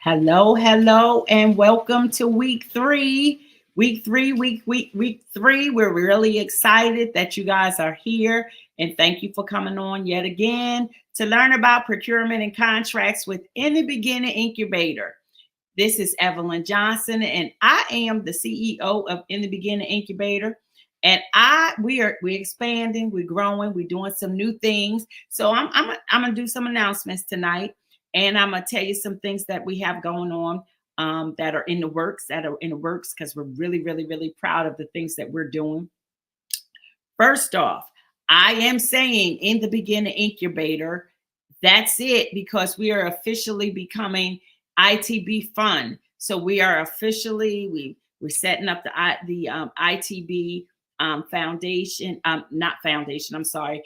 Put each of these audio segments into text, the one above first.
Hello, hello, and welcome to week three. Week three. We're really excited that you guys are here, and thank you for coming on yet again to learn about procurement and contracts with In the Beginning Incubator. This is Evelyn Johnson, and I am the CEO of In the Beginning Incubator. And we're expanding, we're growing, we're doing some new things. So I'm gonna do some announcements tonight. And I'm going to tell you some things that we have going on that are in the works, because we're really, really, really proud of the things that we're doing. First off, I am saying In the Beginning Incubator, that's it, because we are officially becoming ITB Fund. So we are officially, we're setting up the ITB foundation, not foundation, I'm sorry,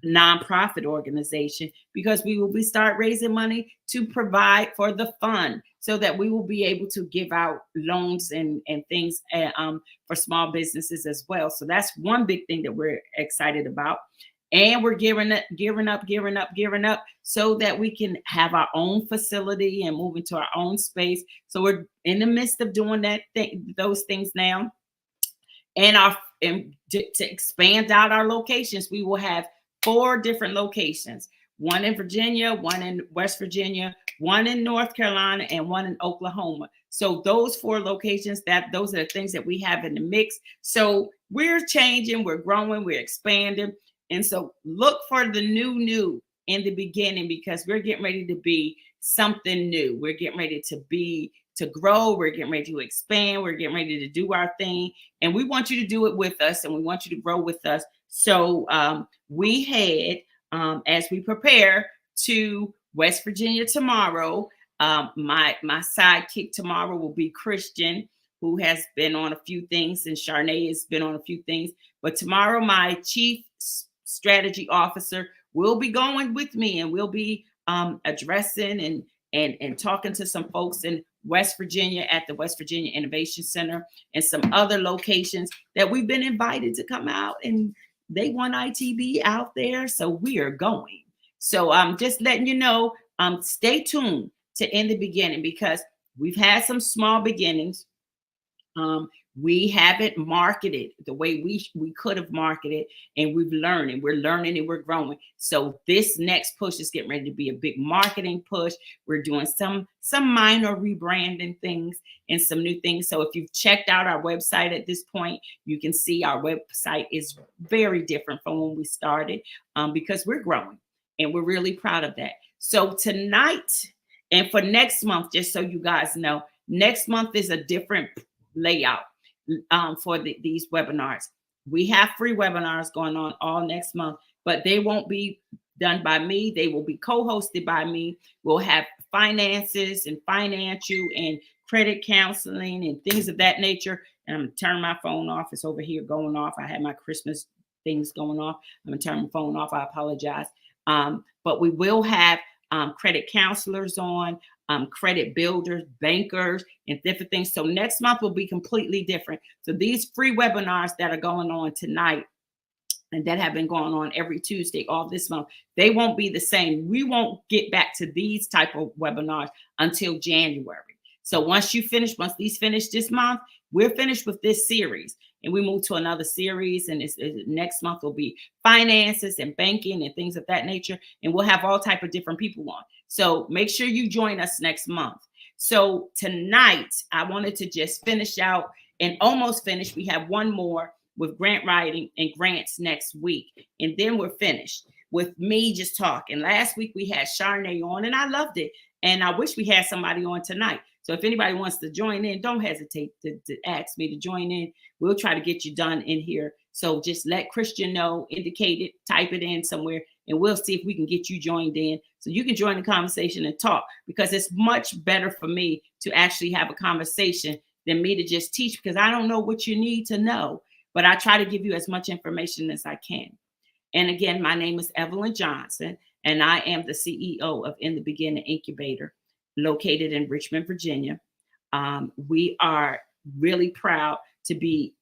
nonprofit organization, because we will start raising money to provide for the fund so that we will be able to give out loans and things for small businesses as well. So that's one big thing that we're excited about. And we're gearing up so that we can have our own facility and move into our own space. So we're in the midst of doing those things now. And to expand out our locations, we will have 4 different locations: one in Virginia, one in West Virginia, one in North Carolina, and one in Oklahoma. So those 4 locations, those are the things that we have in the mix. So we're changing, we're growing, we're expanding. And so look for the new In the Beginning, because we're getting ready to be something new. We're getting ready to grow. We're getting ready to expand. We're getting ready to do our thing. And we want you to do it with us, and we want you to grow with us. So we head, as we prepare to West Virginia tomorrow. My sidekick tomorrow will be Christian, who has been on a few things, and Charnay has been on a few things. But tomorrow, my chief strategy officer will be going with me, and we'll be addressing and talking to some folks in West Virginia at the West Virginia Innovation Center and some other locations that we've been invited to come out, and they want ITB out there. So we are going. So I'm just letting you know, stay tuned to In the Beginning, because we've had some small beginnings. We haven't marketed the way we could have marketed, and we're learning and we're growing. So this next push is getting ready to be a big marketing push. We're doing some minor rebranding things and some new things. So if you've checked out our website at this point, you can see our website is very different from when we started, because we're growing, and we're really proud of that. So tonight and for next month, just so you guys know, next month is a different layout for these webinars. We have free webinars going on all next month, but they won't be done by me. They will be co-hosted by me. We'll have finances and financial and credit counseling and things of that nature. And I'm going to turn my phone off. It's over here going off. I had my Christmas things going off. I'm going to turn my phone off. I apologize. But we will have credit counselors on, credit builders, bankers, and different things. So next month will be completely different. So these free webinars that are going on tonight and that have been going on every Tuesday all this month, they won't be the same. We won't get back to these type of webinars until January. So once these finish this month, we're finished with this series and we move to another series. And next month will be finances and banking and things of that nature. And we'll have all type of different people on. So make sure you join us next month. So tonight, I wanted to just finish out and almost finish. We have one more with grant writing and grants next week. And then we're finished with me just talking. Last week we had Charnay on and I loved it. And I wish we had somebody on tonight. So if anybody wants to join in, don't hesitate to ask me to join in. We'll try to get you done in here. So just let Christian know, indicate it, type it in somewhere, and we'll see if we can get you joined in so you can join the conversation and talk, because it's much better for me to actually have a conversation than me to just teach, because I don't know what you need to know, but I try to give you as much information as I can. And again, my name is Evelyn Johnson, and I am the CEO of In the Beginning Incubator, located in Richmond, Virginia. We are really proud to be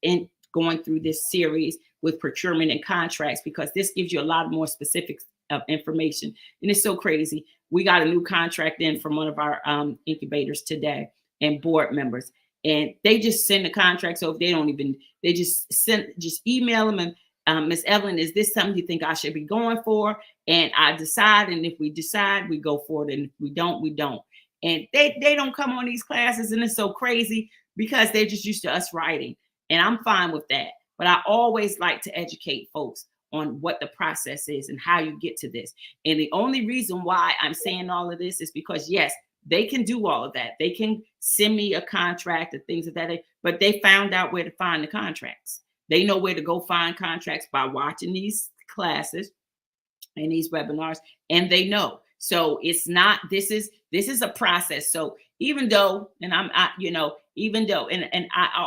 going through this series with procurement and contracts, because this gives you a lot more specifics of information. And it's so crazy. We got a new contract in from one of our incubators today and board members. And they just send the contracts over. They just email them and Ms. Evelyn, is this something you think I should be going for? And I decide. And if we decide, we go for it. And if we don't, we don't. And they don't come on these classes. And it's so crazy because they're just used to us writing. And I'm fine with that. But I always like to educate folks on what the process is and how you get to this. And the only reason why I'm saying all of this is because, yes, they can do all of that. They can send me a contract and things of that, but they found out where to find the contracts. They know where to go find contracts by watching these classes and these webinars, and they know. So it's not, this is a process. So even though, and I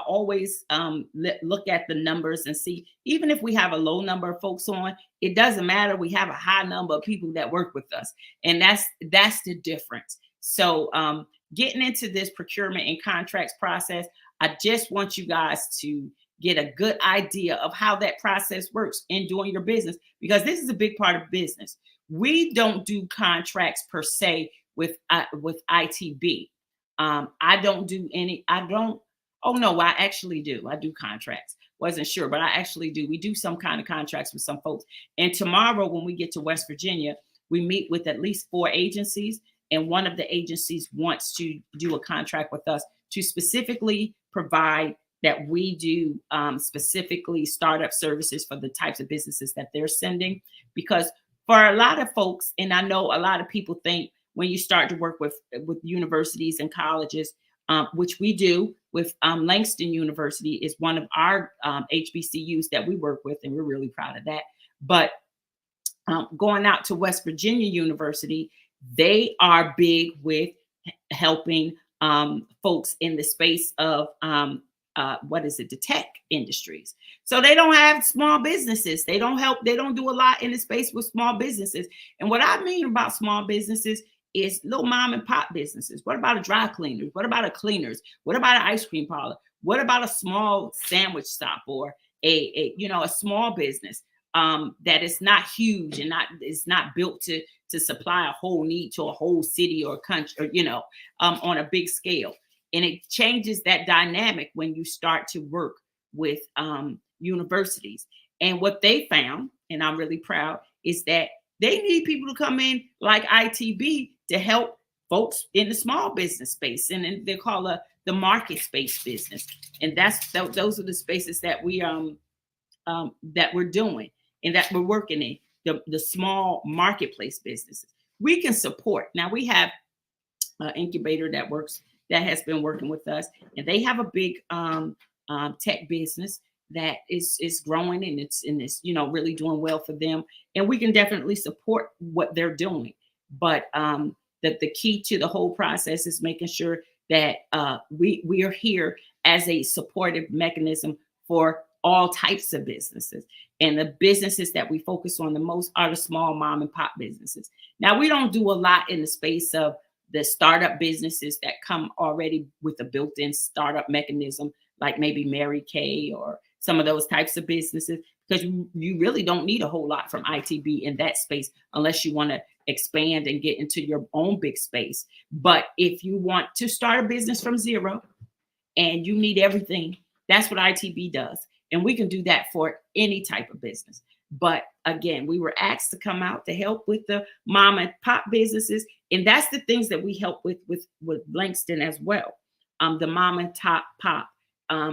always look at the numbers and see, even if we have a low number of folks on, it doesn't matter. We have a high number of people that work with us. And that's the difference. So getting into this procurement and contracts process, I just want you guys to get a good idea of how that process works in doing your business, because this is a big part of business. We don't do contracts per se with ITB. I don't do any, oh no, I actually do. I do contracts. Wasn't sure, but I actually do. We do some kind of contracts with some folks. And tomorrow when we get to West Virginia, we meet with at least 4 agencies. And one of the agencies wants to do a contract with us to specifically provide that we do specifically startup services for the types of businesses that they're sending. Because for a lot of folks, and I know a lot of people think when you start to work with universities and colleges, which we do with Langston University is one of our HBCUs that we work with, and we're really proud of that. But going out to West Virginia University, they are big with helping folks in the space of the tech industries. So they don't have small businesses. They don't do a lot in the space with small businesses. And what I mean about small businesses is little mom and pop businesses. What about a dry cleaners? What about a cleaners? What about an ice cream parlor? What about a small sandwich shop or a small business that is not huge and is not built to supply a whole need to a whole city or country, or, on a big scale. And it changes that dynamic when you start to work with universities. And what they found, and I'm really proud, is that they need people to come in like ITB to help folks in the small business space. And they call the market space business. And those are the spaces that we're doing and that we're working in, the small marketplace businesses. We can support. Now we have an incubator that has been working with us, and they have a big tech business that is growing, and it's really doing well for them, and we can definitely support what they're doing. But that the key to the whole process is making sure that we are here as a supportive mechanism for all types of businesses. And the businesses that we focus on the most are the small mom and pop businesses. Now, we don't do a lot in the space of the startup businesses that come already with a built-in startup mechanism, like maybe Mary Kay or some of those types of businesses, because you really don't need a whole lot from ITB in that space unless you want to expand and get into your own big space. But if you want to start a business from zero and you need everything, that's what ITB does. And we can do that for any type of business. But again, we were asked to come out to help with the mom and pop businesses. And that's the things that we help with Langston as well. The mom and pop,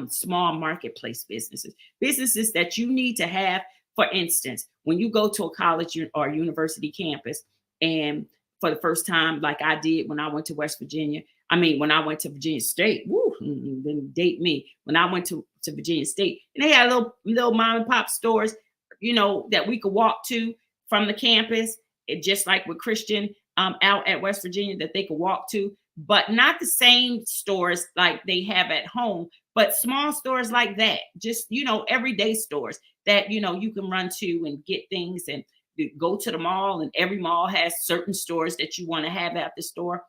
small marketplace businesses that you need to have. For instance, when you go to a college or university campus, and for the first time, like I did when I went to West Virginia, when I went to Virginia State, didn't date me. When I went to Virginia State, and they had little mom and pop stores, that we could walk to from the campus, just like with Christian out at West Virginia, that they could walk to, but not the same stores like they have at home, but small stores like that, just, everyday stores that, you can run to and get things, and go to the mall, and every mall has certain stores that you want to have at the store.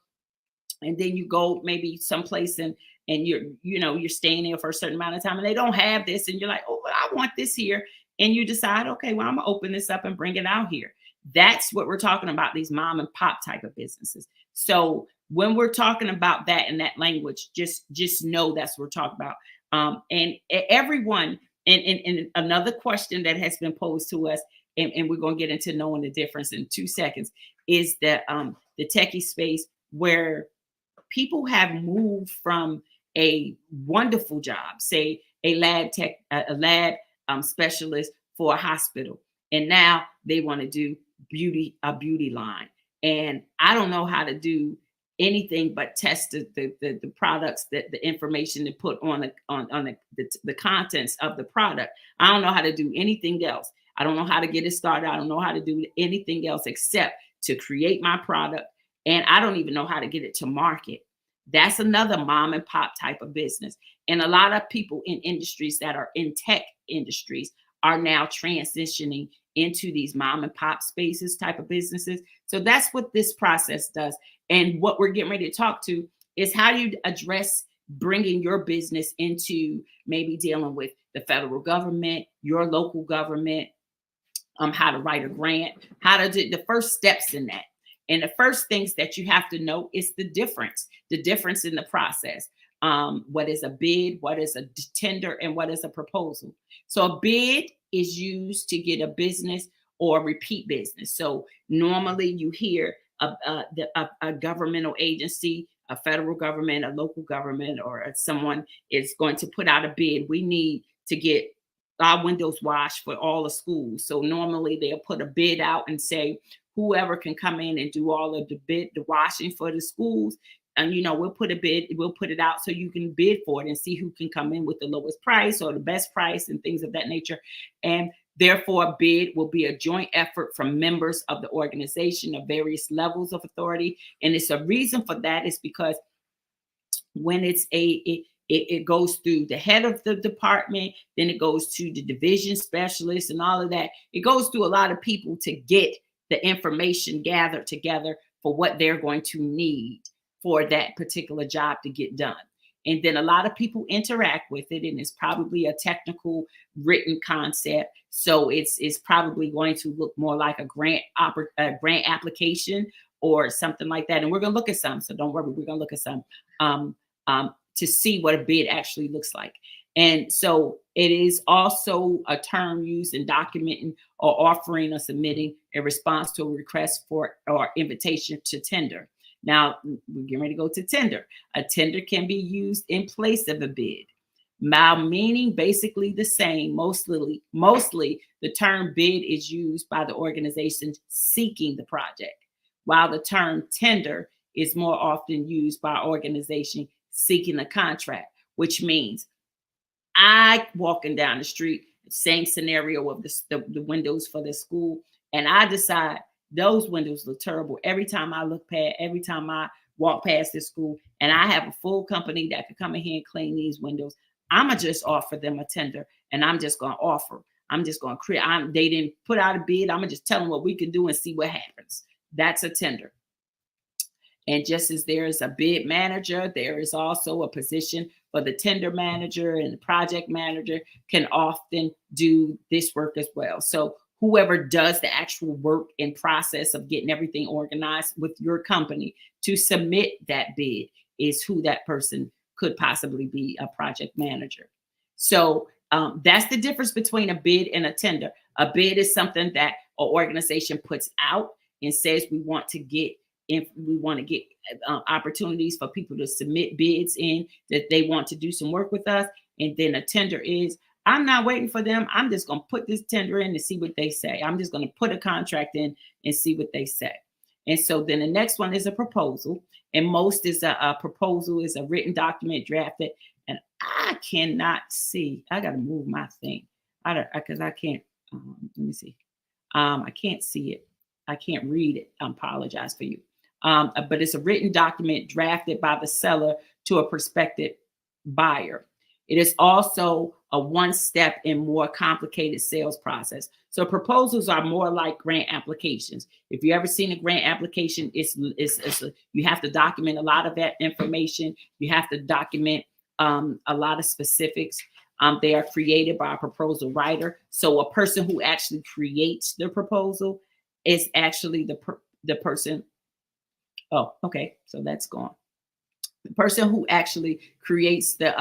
And then you go maybe someplace and you're staying there for a certain amount of time, and they don't have this, and you're like, oh, I want this here. And you decide, okay, well, I'm gonna open this up and bring it out here. That's what we're talking about, these mom and pop type of businesses. So when we're talking about that in that language, just know that's what we're talking about. And everyone, and another question that has been posed to us, and we're going to get into knowing the difference in 2 seconds, is that the techie space, where people have moved from a wonderful job, say a lab specialist for a hospital, and now they want to do a beauty line. And I don't know how to do anything but test the products, that the information to put on the contents of the product. I don't know how to do anything else. I don't know how to get it started. I don't know how to do anything else except to create my product. And I don't even know how to get it to market. That's another mom and pop type of business. And a lot of people in industries that are in tech industries are now transitioning into these mom and pop spaces type of businesses. So that's what this process does. And what we're getting ready to talk to is how you address bringing your business into maybe dealing with the federal government, your local government, how to write a grant, how to do the first steps in that. And the first things that you have to know is the difference in the process. What is a bid, what is a tender, and what is a proposal. So a bid is used to get a business or repeat business. So normally you hear a governmental agency, a federal government, a local government, or someone is going to put out a bid. We need to get our windows washed for all the schools. So normally they'll put a bid out and say, whoever can come in and do all of the washing for the schools. And, we'll put it out so you can bid for it and see who can come in with the lowest price or the best price and things of that nature. And therefore, a bid will be a joint effort from members of the organization of various levels of authority. And it's a reason for that is because when it goes through the head of the department, then it goes to the division specialist and all of that. It goes through a lot of people to get the information gathered together for what they're going to need for that particular job to get done. And then a lot of people interact with it, and it's probably a technical written concept. So it's probably going to look more like a grant application or something like that. And we're going to look at some. So don't worry, we're going to look at some to see what a bid actually looks like. And so it is also a term used in documenting or offering or submitting a response to a request for or invitation to tender. Now, we're getting ready to go to tender. A tender can be used in place of a bid. While meaning basically the same, mostly the term bid is used by the organization seeking the project, while the term tender is more often used by organization seeking a contract, which means I walking down the street, same scenario of the windows for the school, and I decide those windows look terrible every time I look past, every time I walk past this school, and I have a full company that could come in here and clean these windows. I'ma just offer them a tender, and I'm just gonna offer. I'm just gonna create. They didn't put out a bid. I'm gonna just tell them what we can do and see what happens. That's a tender. And just as there is a bid manager, there is also a position for the tender manager, and the project manager can often do this work as well. So whoever does the actual work and process of getting everything organized with your company to submit that bid is who that person could possibly be, a project manager. So that's the difference between a bid and a tender. A bid is something that an organization puts out and says we want to get opportunities for people to submit bids in that they want to do some work with us. And then a tender is, I'm not waiting for them. I'm just going to put this tender in and see what they say. I'm just going to put a contract in and see what they say. And so then the next one is a proposal. And most is a proposal is a written document drafted. And I cannot see. I got to move my thing. Because I can't. Let me see. I can't see it. I can't read it. I apologize for you. But it's a written document drafted by the seller to a prospective buyer. It is also a one-step and more complicated sales process. So proposals are more like grant applications. If you ever seen a grant application, you have to document a lot of that information. You have to document a lot of specifics. They are created by a proposal writer. So a person who actually creates the proposal is actually the person. Oh, okay. So that's gone. The person who actually creates the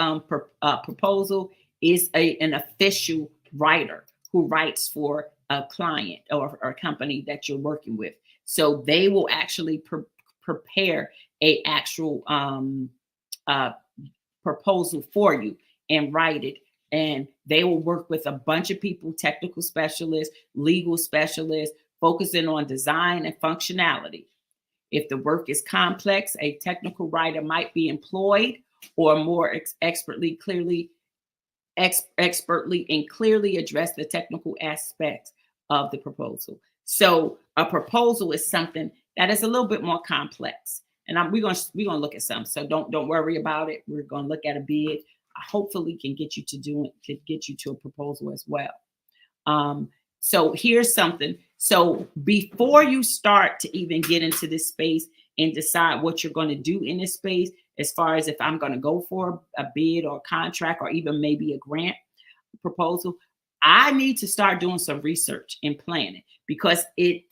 proposal is an official writer who writes for a client or a company that you're working with. So they will actually prepare a actual proposal for you and write it. And they will work with a bunch of people, technical specialists, legal specialists, focusing on design and functionality. If the work is complex, a technical writer might be employed, or more expertly and clearly address the technical aspects of the proposal. So a proposal is something that is a little bit more complex, and we're gonna look at some. So don't worry about it. We're gonna look at a bid. Hopefully, can get you to a proposal as well. So here's something. So before you start to even get into this space and decide what you're going to do in this space, as far as if I'm going to go for a bid or a contract or even maybe a grant proposal, I need to start doing some research and planning, because the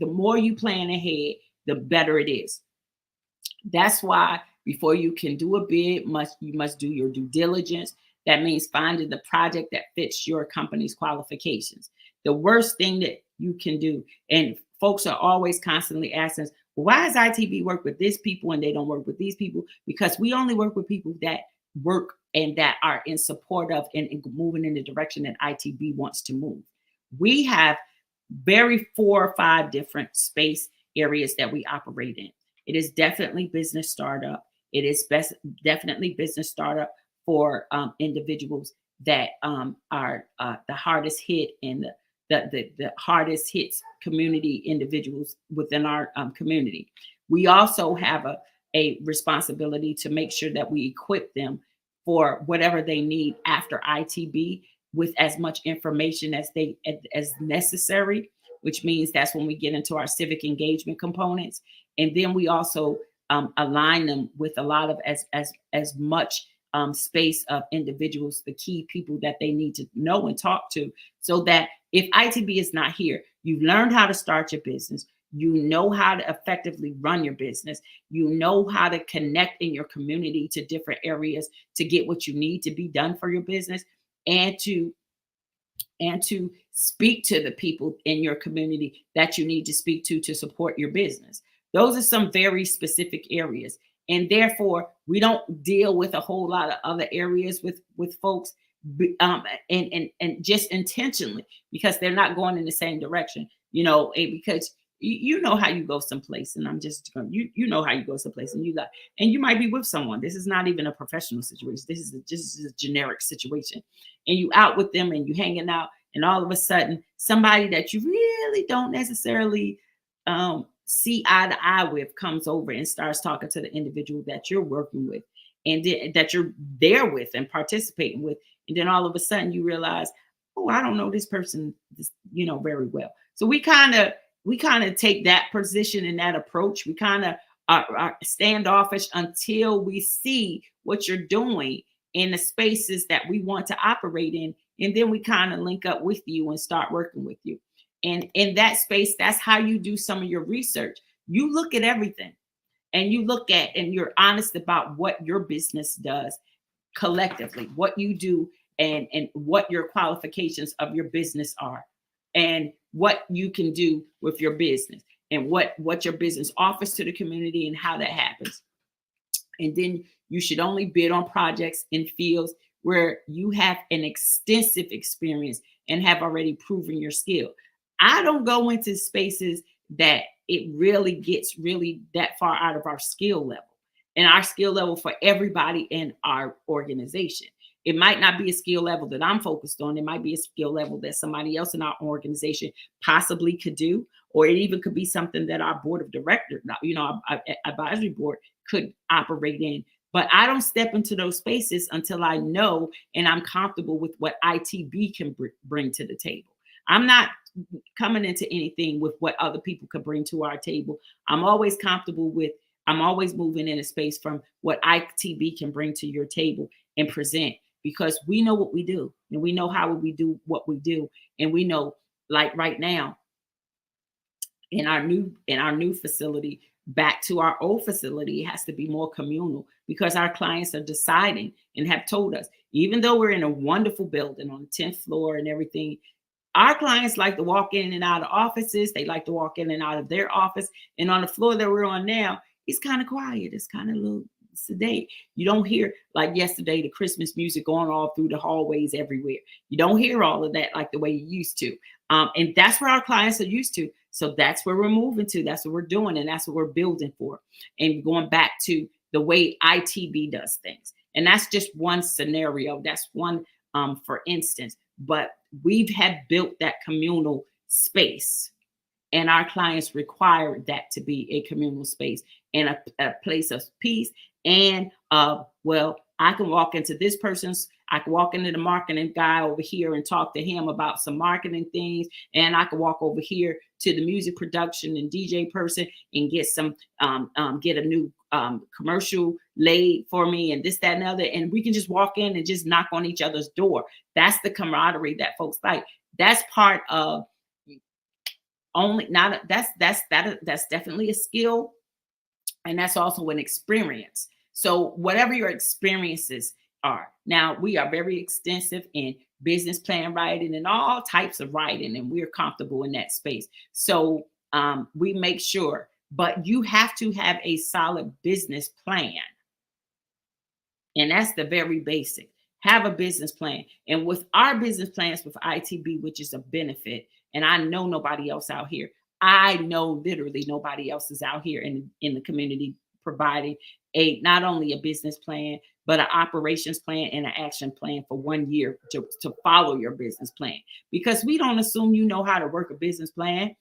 more you plan ahead, the better it is. That's why before you can do a bid, you must do your due diligence. That means finding the project that fits your company's qualifications. The worst thing that you can do, and folks are always constantly asking us, well, why does ITB work with this people and they don't work with these people? Because we only work with people that work and that are in support of and moving in the direction that ITB wants to move. We have 4 or 5 different space areas that we operate in. It is definitely business startup. It is definitely business startup for individuals that are the hardest hit and the hardest hits community individuals within our community. We also have a responsibility to make sure that we equip them for whatever they need after ITB with as much information as necessary, which means that's when we get into our civic engagement components. And then we also align them with a lot of as much space of individuals, the key people that they need to know and talk to, so that if ITB is not here, you've learned how to start your business, you know how to effectively run your business, you know how to connect in your community to different areas to get what you need to be done for your business, and to speak to the people in your community that you need to speak to support your business. Those are some very specific areas. And therefore, we don't deal with a whole lot of other areas with folks, and just intentionally, because they're not going in the same direction, because You know how you go someplace, and I'm just going, you know how you go someplace, and you might be with someone. This is not even a professional situation. This is just a generic situation, and you out with them, and you hanging out, and all of a sudden, somebody that you really don't necessarily see eye to eye with comes over and starts talking to the individual that you're working with, and that you're there with and participating with, and then all of a sudden you realize, oh, I don't know this person, very well. So we kind of take that position and that approach. We kind of are standoffish until we see what you're doing in the spaces that we want to operate in. And then we kind of link up with you and start working with you. And in that space, that's how you do some of your research. You look at everything, and you look at, and you're honest about what your business does collectively, what you do, and what your qualifications of your business are, and what you can do with your business, and what your business offers to the community, and how that happens. And then you should only bid on projects in fields where you have an extensive experience and have already proven your skill. I don't go into spaces that it really gets really that far out of our skill level, and our skill level for everybody in our organization. It might not be a skill level that I'm focused on. It might be a skill level that somebody else in our organization possibly could do, or it even could be something that our board of directors, our advisory board could operate in. But I don't step into those spaces until I know and I'm comfortable with what ITB can bring to the table. I'm not coming into anything with what other people could bring to our table. I'm always moving in a space from what ITB can bring to your table and present, because we know what we do, and we know how we do what we do. And we know, like right now, in our new facility, back to our old facility, it has to be more communal, because our clients are deciding and have told us, even though we're in a wonderful building on the 10th floor and everything, our clients like to walk in and out of offices. They like to walk in and out of their office. And on the floor that we're on now, it's kind of quiet. It's kind of a little sedate. You don't hear, like yesterday, the Christmas music going all through the hallways everywhere. You don't hear all of that like the way you used to. And that's where our clients are used to. So that's where we're moving to. That's what we're doing. And that's what we're building for. And going back to the way ITB does things. And that's just one scenario. That's one, for instance. But we have built that communal space, and our clients require that to be a communal space and a place of peace. And I can walk into I can walk into the marketing guy over here and talk to him about some marketing things. And I can walk over here to the music production and DJ person and get get a new commercial laid for me, and this, that, and other. And we can just walk in and just knock on each other's door. That's the camaraderie that folks like. That's part of that's definitely a skill. And that's also an experience. So whatever your experiences are. Now, we are very extensive in business plan writing and all types of writing, and we're comfortable in that space. So we make sure, but you have to have a solid business plan. And that's the very basic. Have a business plan. And with our business plans with ITB, which is a benefit, and I know nobody else out here. I know literally nobody else is out here in the community providing not only a business plan, but an operations plan and an action plan for 1 year to follow your business plan. Because we don't assume you know how to work a business plan.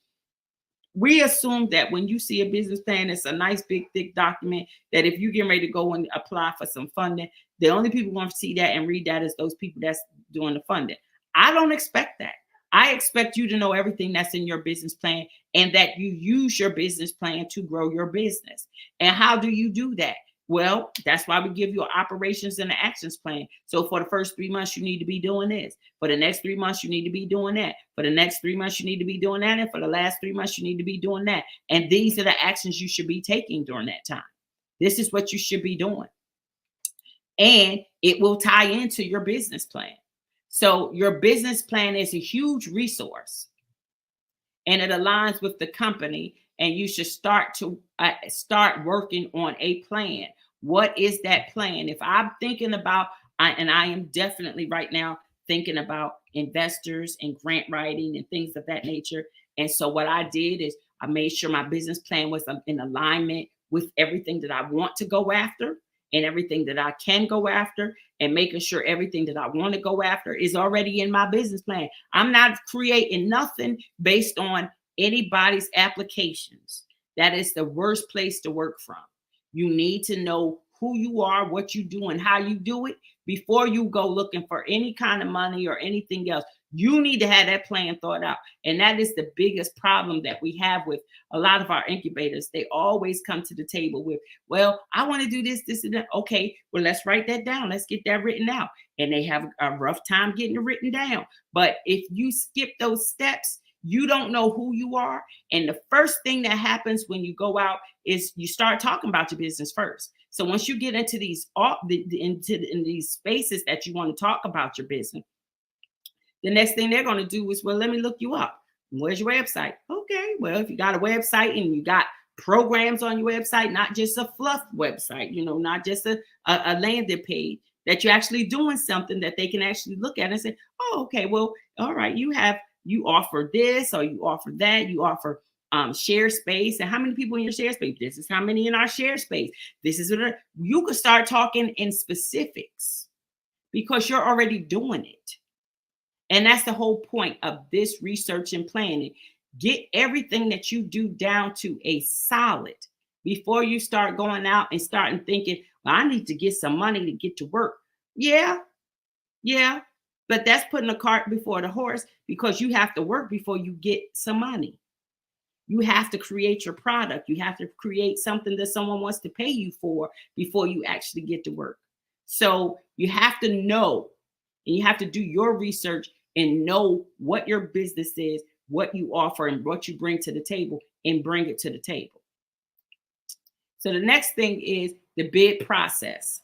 We assume that when you see a business plan, it's a nice, big, thick document that if you get ready to go and apply for some funding, the only people who want to see that and read that is those people that's doing the funding. I don't expect that. I expect you to know everything that's in your business plan, and that you use your business plan to grow your business. And how do you do that? Well, that's why we give you an operations and an actions plan. So for the first 3 months, you need to be doing this. For the next 3 months, you need to be doing that. For the next 3 months, you need to be doing that. And for the last 3 months, you need to be doing that. And these are the actions you should be taking during that time. This is what you should be doing. And it will tie into your business plan. So your business plan is a huge resource, and it aligns with the company. And you should start working on a plan. What is that plan? If I'm thinking about, and I am definitely right now thinking about investors and grant writing and things of that nature. And so what I did is I made sure my business plan was in alignment with everything that I want to go after and everything that I can go after, and making sure everything that I want to go after is already in my business plan. I'm not creating nothing based on anybody's applications. That is the worst place to work from. You need to know who you are, what you do, and how you do it before you go looking for any kind of money or anything else. You need to have that plan thought out. And that is the biggest problem that we have with a lot of our incubators. They always come to the table with, well, I want to do this, this, and that. Okay, well, let's write that down. Let's get that written out. And they have a rough time getting it written down. But if you skip those steps, you don't know who you are. And the first thing that happens when you go out is you start talking about your business first. So once you get into these in these spaces that you want to talk about your business, the next thing they're going to do is, well, let me look you up. Where's your website? Okay, well, if you got a website and you got programs on your website, not just a fluff website, not just a landing page, that you're actually doing something that they can actually look at and say, oh, okay, well, all right, you offer this or you offer that, you offer share space. And how many people in your share space? This is how many in our share space. This is what you could start talking in specifics because you're already doing it. And that's the whole point of this research and planning. Get everything that you do down to a solid before you start going out and starting thinking, well, I need to get some money to get to work. Yeah. But that's putting the cart before the horse, because you have to work before you get some money. You have to create your product. You have to create something that someone wants to pay you for before you actually get to work. So you have to know, and you have to do your research and know what your business is, what you offer, and what you bring to the table, and bring it to the table. So the next thing is the bid process.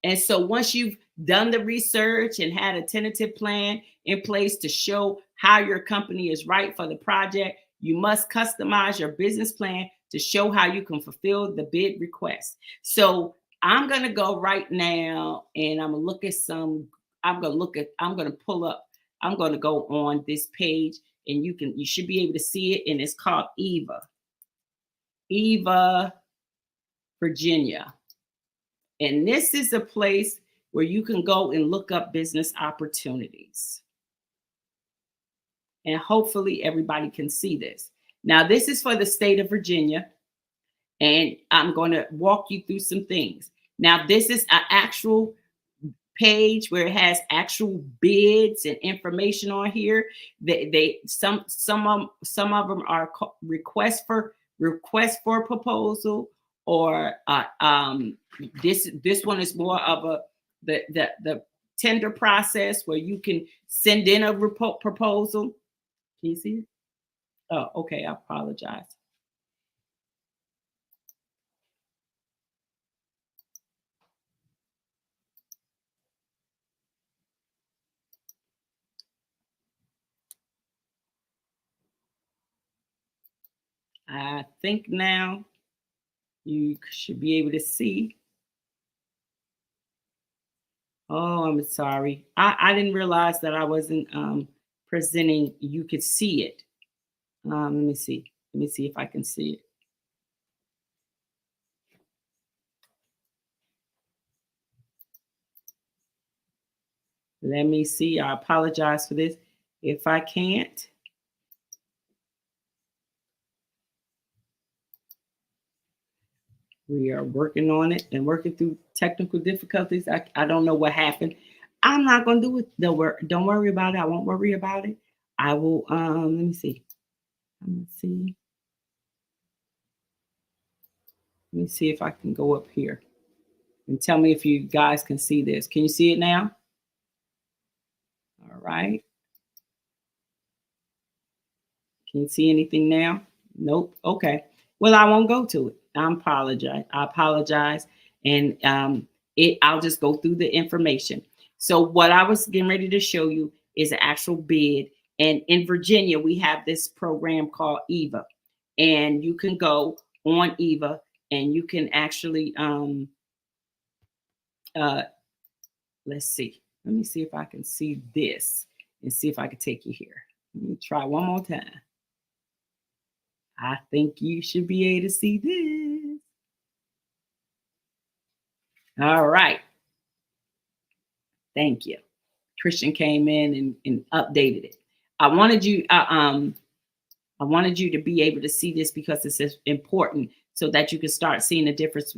And so once you've done the research and had a tentative plan in place to show how your company is right for the project, you must customize your business plan to show how you can fulfill the bid request. So I'm going to go right now and I'm going to look at I'm going to go on this page, and you should be able to see it. And it's called Eva, Virginia. And this is a place where you can go and look up business opportunities. And hopefully everybody can see this. Now, this is for the state of Virginia, and I'm going to walk you through some things. Now, this is an actual page where it has actual bids and information on here. Some of them are request for proposal, or this one is more of the tender process where you can send in a proposal. Can you see it? Oh, okay. I apologize. I think now you should be able to see. Oh, I'm sorry. I didn't realize that I wasn't presenting. You could see it. Let me see. Let me see if I can see it. Let me see. I apologize for this. If I can't. We are working on it and working through technical difficulties. I don't know what happened. I'm not going to do it. Don't worry about it. I won't worry about it. I will. Let me see. Let me see if I can go up here and tell me if you guys can see this. Can you see it now? All right. Can you see anything now? Nope. Okay. Well, I won't go to it. I apologize. And I'll just go through the information. So what I was getting ready to show you is an actual bid. And in Virginia, we have this program called EVA. And you can go on EVA and you can actually, let's see. Let me see if I can see this and see if I can take you here. Let me try one more time. I think you should be able to see this. All right. Thank you. Christian came in and updated it. I wanted you I wanted you to be able to see this because it's important so that you can start seeing the difference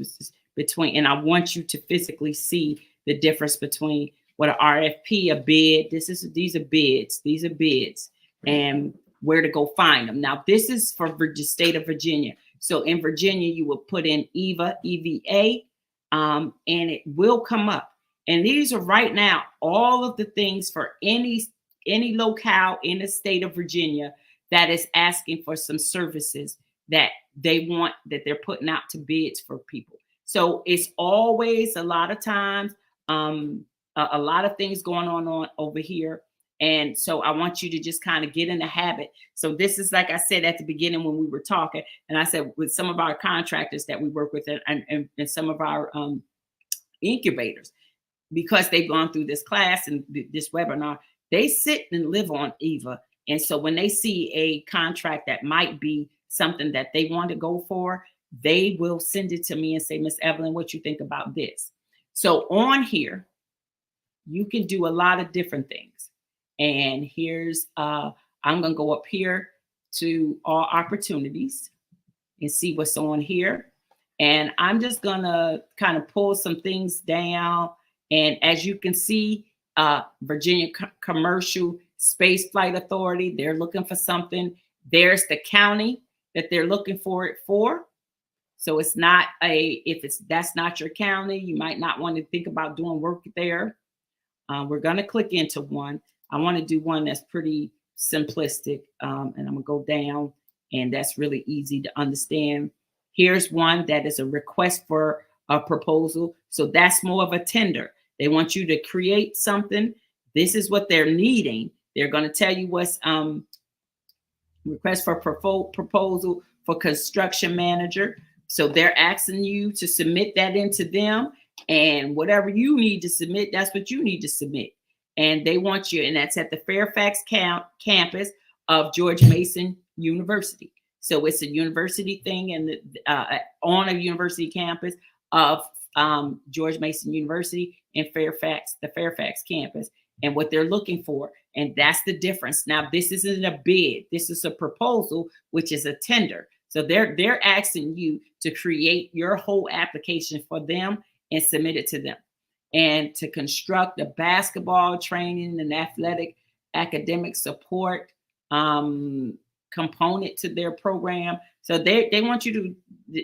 between, and I want you to physically see the difference between what an RFP, a bid, these are bids, and where to go find them. Now, this is for the state of Virginia. So in Virginia, you will put in EVA, EVA, and it will come up. And these are right now, all of the things for any locale in the state of Virginia that is asking for some services that they want, that they're putting out to bids for people. So it's always a lot of times, a lot of things going on over here. And so I want you to just kind of get in the habit. So this is, like I said at the beginning when we were talking, and I said with some of our contractors that we work with and some of our incubators, because they've gone through this class and this webinar, they sit and live on EVA. And so when they see a contract that might be something that they want to go for, they will send it to me and say, Miss Evelyn, what you think about this? So on here, you can do a lot of different things. And here's, I'm going to go up here to all opportunities and see what's on here. And I'm just going to kind of pull some things down. And as you can see, Virginia Commercial Space Flight Authority, they're looking for something. There's the county that they're looking for it for. So it's not that's not your county, you might not want to think about doing work there. We're going to click into one. I want to do one that's pretty simplistic, and I'm going to go down, and that's really easy to understand. Here's one that is a request for a proposal. So that's more of a tender. They want you to create something. This is what they're needing. They're going to tell you what's request for proposal for construction manager. So they're asking you to submit that into them, and whatever you need to submit, that's what you need to submit. And they want you, and that's at the Fairfax campus of George Mason University. So it's a university thing, and on a university campus of George Mason University in Fairfax, the Fairfax campus, and what they're looking for. And that's the difference. Now, this isn't a bid. This is a proposal, which is a tender. So they're asking you to create your whole application for them and submit it to them. And to construct a basketball training and athletic academic support component to their program. So they want you to,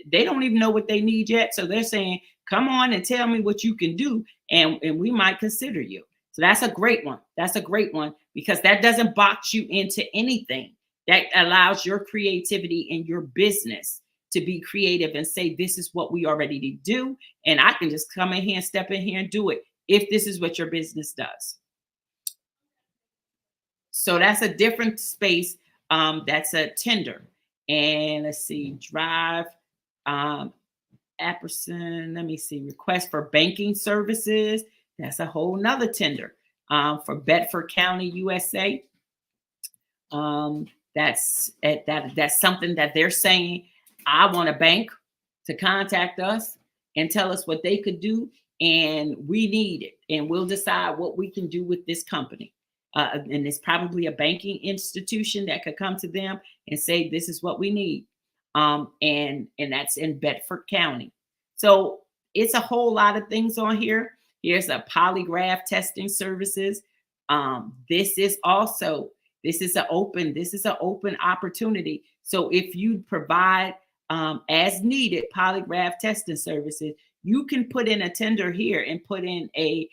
they don't even know what they need yet. So they're saying, come on and tell me what you can do, and we might consider you. So that's a great one. That's a great one, because that doesn't box you into anything. That allows your creativity in your business to be creative and say, this is what we are ready to do. And I can just come in here and step in here and do it if this is what your business does. So that's a different space. That's a tender. And let's see, drive, Apperson, let me see, request for banking services. That's a whole nother tender for Bedford County, USA. That's something that they're saying, I want a bank to contact us and tell us what they could do, and we need it, and we'll decide what we can do with this company. And it's probably a banking institution that could come to them and say, this is what we need. And that's in Bedford County. So it's a whole lot of things on here. Here's a polygraph testing services. This is an open opportunity. So if you provide as needed polygraph testing services, you can put in a tender here and put in a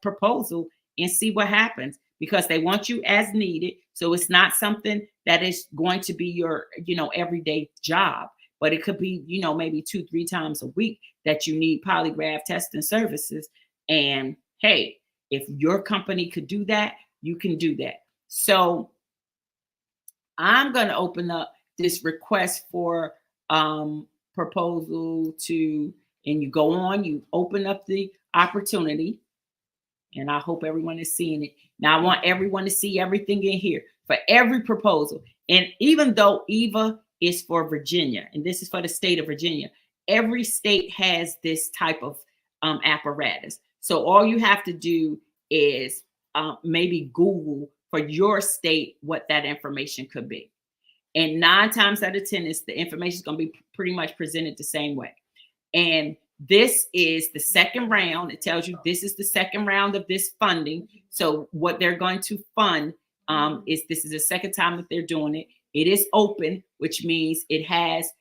proposal and see what happens, because they want you as needed. So it's not something that is going to be your, everyday job, but it could be, maybe 2-3 times a week that you need polygraph testing services. And hey, if your company could do that, you can do that. So I'm going to open up this request for proposal to, and you go on, you open up the opportunity, and I hope everyone is seeing it. Now I want everyone to see everything in here. for every proposal. And even though EVA is for Virginia, and this is for the state of Virginia, every state has this type of apparatus. So all you have to do is maybe Google for your state what that information could be. And 9 times out of 10, the information is going to be pretty much presented the same way. And this is the second round. It tells you this is the second round of this funding. So what they're going to fund this is the second time that they're doing it. It is open, which means it has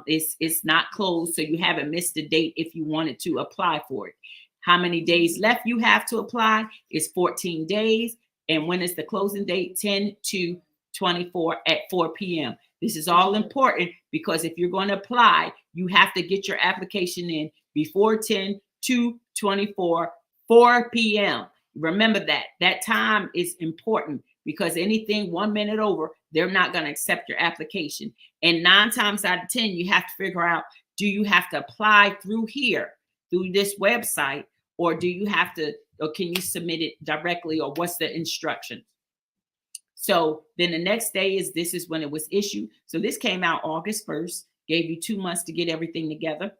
it's not closed. So you haven't missed a date if you wanted to apply for it. How many days left you have to apply is 14 days. And when is the closing date? 10/2/24 at 4 p.m. This is all important because if you're going to apply, you have to get your application in before 10/2/24, 4 p.m. Remember that time is important because anything 1 minute over, they're not going to accept your application. And 9 times out of 10, you have to figure out, do you have to apply through here, through this website, or do you have to, or can you submit it directly, or what's the instructions? So then the next day this is when it was issued. So this came out August 1st, gave you 2 months to get everything together.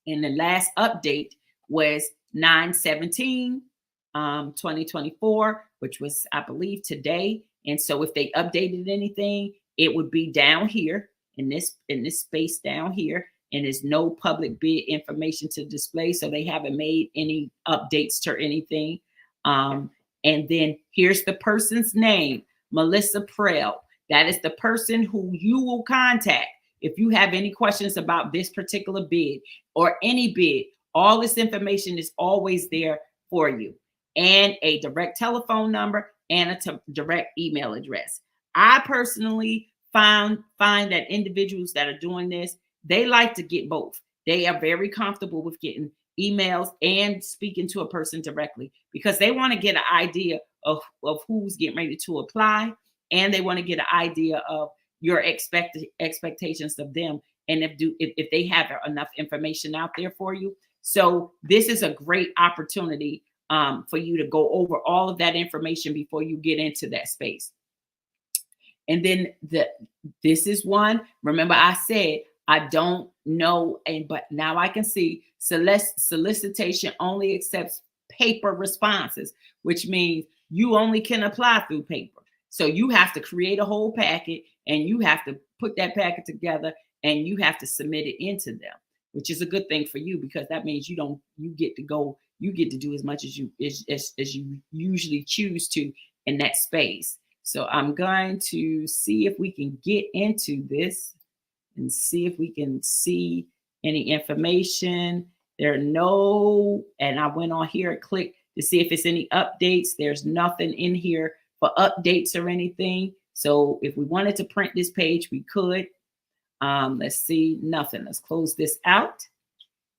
And the last update was 9/17/2024, which was, I believe, today. And so if they updated anything, it would be down here in this space down here. And there's no public bid information to display. So they haven't made any updates to anything. And then here's the person's name, Melissa Prell. That is the person who you will contact if you have any questions about this particular bid or any bid. All this information is always there for you, and a direct telephone number and a direct email address. I personally find that individuals that are doing this, they like to get both. They are very comfortable with getting emails and speaking to a person directly because they want to get an idea of who's getting ready to apply, and they want to get an idea of your expectations of them, and if they have enough information out there for you. So this is a great opportunity for you to go over all of that information before you get into that space. And then this is one. Remember, I said I don't know, but now I can see solicitation only accepts paper responses, which means you only can apply through paper. So you have to create a whole packet, and you have to put that packet together, and you have to submit it into them, which is a good thing for you because that means you get to do as much as you usually choose to in that space. So I'm going to see if we can get into this and see if we can see any information. There are no, and I went on here and clicked to see if it's any updates. There's nothing in here for updates or anything. So if we wanted to print this page, we could. Let's see, nothing. Let's close this out.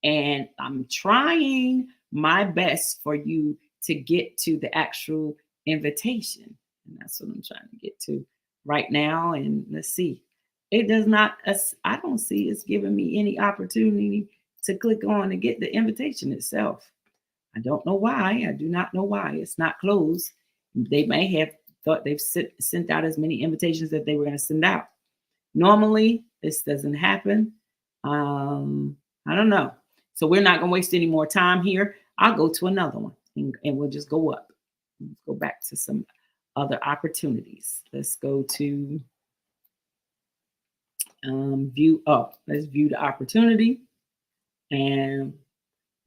And I'm trying my best for you to get to the actual invitation. And that's what I'm trying to get to right now. And let's see. It does not, I don't see it's giving me any opportunity to click on and get the invitation itself. I don't know why. I do not know why. It's not closed. They may have thought they've sent out as many invitations that they were going to send out. Normally, this doesn't happen. I don't know. So we're not going to waste any more time here. I'll go to another one and we'll just go up. Let's go back to some other opportunities. Let's go to view up. Let's view the opportunity. And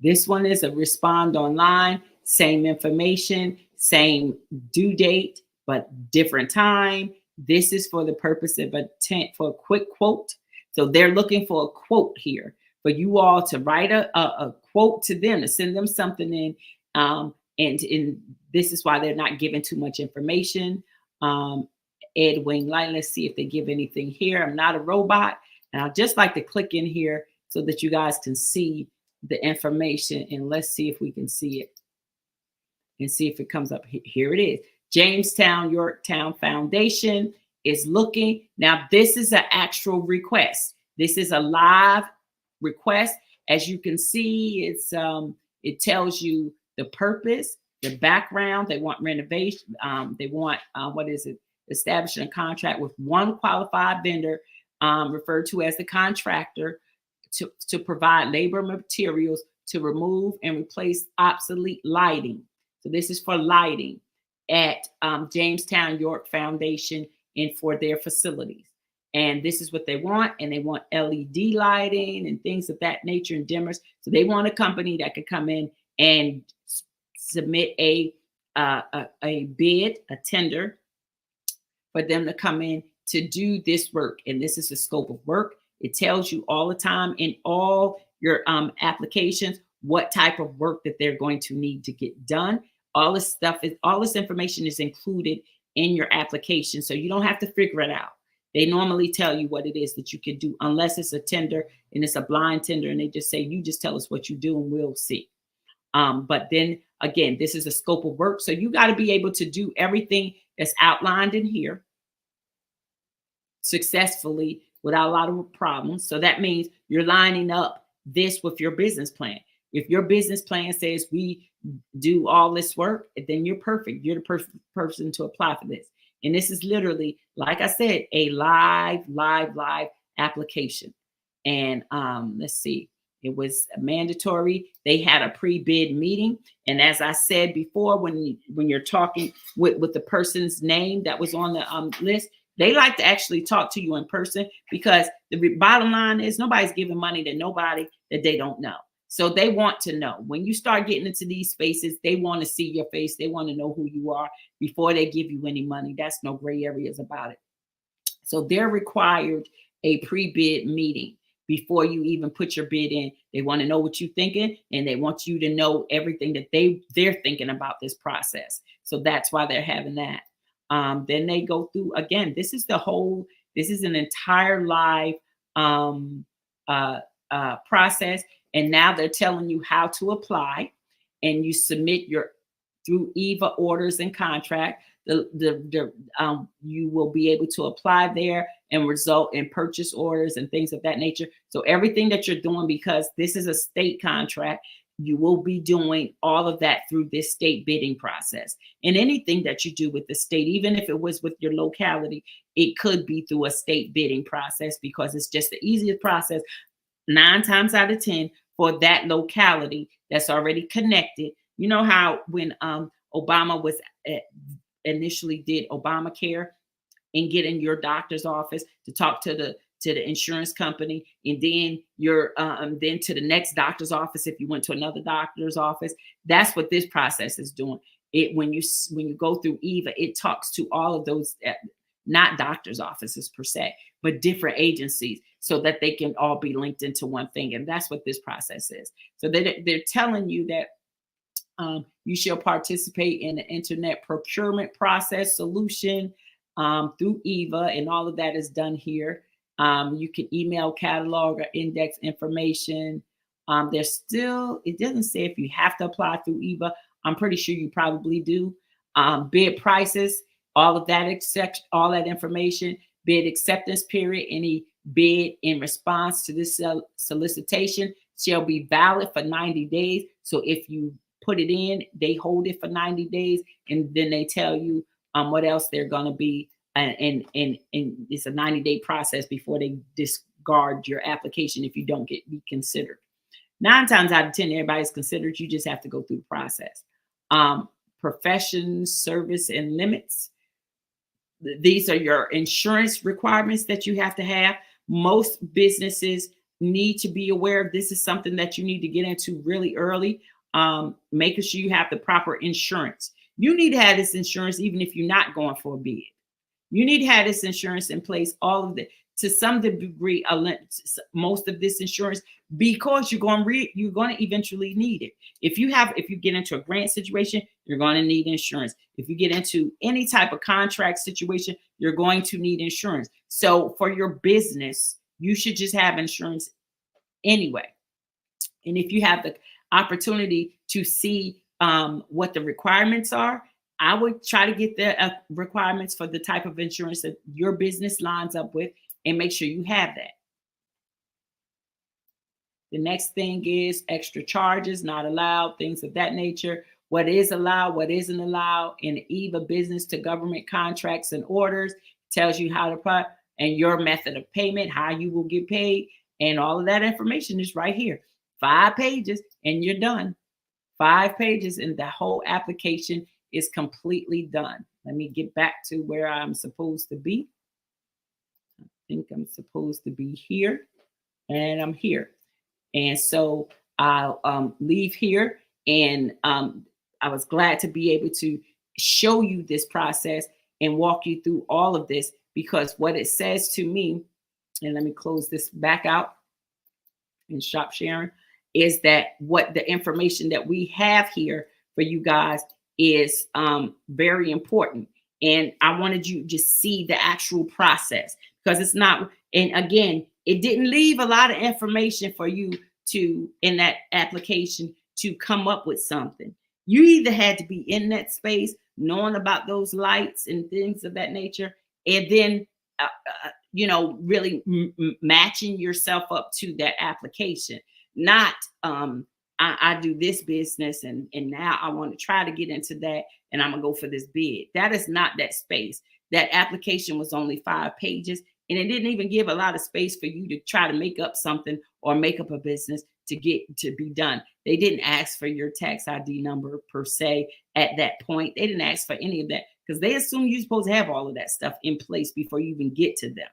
this one is a respond online, same information, same due date, but different time. This is for the purpose of intent for a quick quote. So they're looking for a quote here for you all to write a quote to them, to send them something in. And this is why they're not giving too much information. Ed Wainlight, let's see if they give anything here. I'm not a robot. And I'd just like to click in here so that you guys can see the information. And let's see if we can see it and see if it comes up. Here it is. Jamestown Yorktown Foundation is looking. Now, this is an actual request. This is a live request. As you can see, it tells you the purpose, the background. They want renovation. They want, what is it? establishing a contract with one qualified vendor, referred to as the contractor, to provide labor materials to remove and replace obsolete lighting. So this is for lighting at Jamestown York Foundation and for their facilities. And this is what they want. And they want LED lighting and things of that nature and dimmers. So they want a company that could come in and submit a bid, a tender, for them to come in to do this work. And this is the scope of work. It tells you all the time in all your applications what type of work that they're going to need to get done. All this information is included in your application, so you don't have to figure it out. They normally tell you what it is that you can do, unless it's a tender and it's a blind tender, and they just say, you just tell us what you do and we'll see. But then again, this is a scope of work, so you got to be able to do everything that's outlined in here successfully without a lot of problems. So that means you're lining up this with your business plan. If your business plan says we do all this work, then you're perfect. You're the perfect person to apply for this. And this is literally, like I said, a live application. And let's see, it was mandatory. They had a pre-bid meeting. And as I said before, when you're talking with the person's name that was on the list, they like to actually talk to you in person, because the bottom line is nobody's giving money to nobody that they don't know. So they want to know. When you start getting into these spaces, they want to see your face. They want to know who you are before they give you any money. That's no gray areas about it. So they're required a pre-bid meeting before you even put your bid in. They want to know what you're thinking, and they want you to know everything that they're thinking about this process. So that's why they're having that. Then they go through, again, this is an entire live process. And now they're telling you how to apply, and you submit through EVA orders and contract. You will be able to apply there and result in purchase orders and things of that nature. So everything that you're doing, because this is a state contract, you will be doing all of that through this state bidding process. And anything that you do with the state, even if it was with your locality, it could be through a state bidding process, because it's just the easiest process 9 times out of 10 for that locality that's already connected. You know how when Obama was initially did Obamacare, and get in your doctor's office to talk to the insurance company, and then then to the next doctor's office if you went to another doctor's office. That's what this process is doing. When you go through EVA, it talks to all of those, not doctor's offices per se, but different agencies, so that they can all be linked into one thing. And that's what this process is. So they're telling you that you shall participate in the internet procurement process solution through EVA, and all of that is done here. You can email catalog or index information. It doesn't say if you have to apply through EVA. I'm pretty sure you probably do. Bid prices, all of that, all that information. Bid acceptance period, any bid in response to this solicitation shall be valid for 90 days. So if you put it in, they hold it for 90 days, and then they tell you what else they're going to be. And it's a 90-day process before they discard your application if you don't be considered. 9 times out of 10, everybody's considered. You just have to go through the process. Profession, service, and limits. These are your insurance requirements that you have to have. Most businesses need to be aware of this. Is something that you need to get into really early. Making sure you have the proper insurance. You need to have this insurance even if you're not going for a bid. You need to have this insurance in place, all of it, to some degree, most of this insurance, because you're going to eventually need it. If you get into a grant situation, you're going to need insurance. If you get into any type of contract situation, you're going to need insurance. So for your business, you should just have insurance anyway. And if you have the opportunity to see what the requirements are, I would try to get the requirements for the type of insurance that your business lines up with, and make sure you have that. The next thing is extra charges, not allowed, things of that nature. what is allowed, what isn't allowed in the EVA business to government contracts and orders. Tells you how to and your method of payment, how you will get paid, and all of that information is right here. 5 pages and you're done. 5 pages and the whole application is completely done. Let me get back to where I'm supposed to be. I think I'm supposed to be here, and I'm here. And so I'll leave here, and I was glad to be able to show you this process and walk you through all of this, because what it says to me, and let me close this back out and stop sharing, is that what the information that we have here for you guys is very important. And I wanted you to see the actual process, because it's not, and again, it didn't leave a lot of information for you to, in that application, to come up with something. You either had to be in that space, knowing about those lights and things of that nature, and then, really matching yourself up to that application. Not, I do this business and now I want to try to get into that and I'm gonna go for this bid. That is not that space. That application was only 5 pages, and it didn't even give a lot of space for you to try to make up something or make up a business to get to be done. They didn't ask for your tax ID number per se at that point. They didn't ask for any of that because they assume you're supposed to have all of that stuff in place before you even get to them.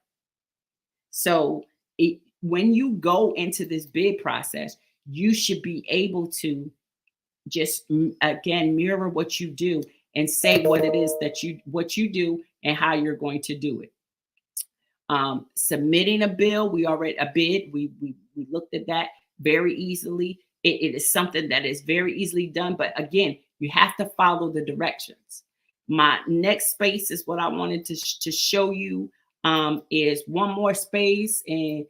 So when you go into this bid process, you should be able to just, again, mirror what you do and say what it is that what you do and how you're going to do it. Submitting a bill, we looked at that very easily. It is something that is very easily done, but again, you have to follow the directions. My next space is what I wanted to show you, is one more space, and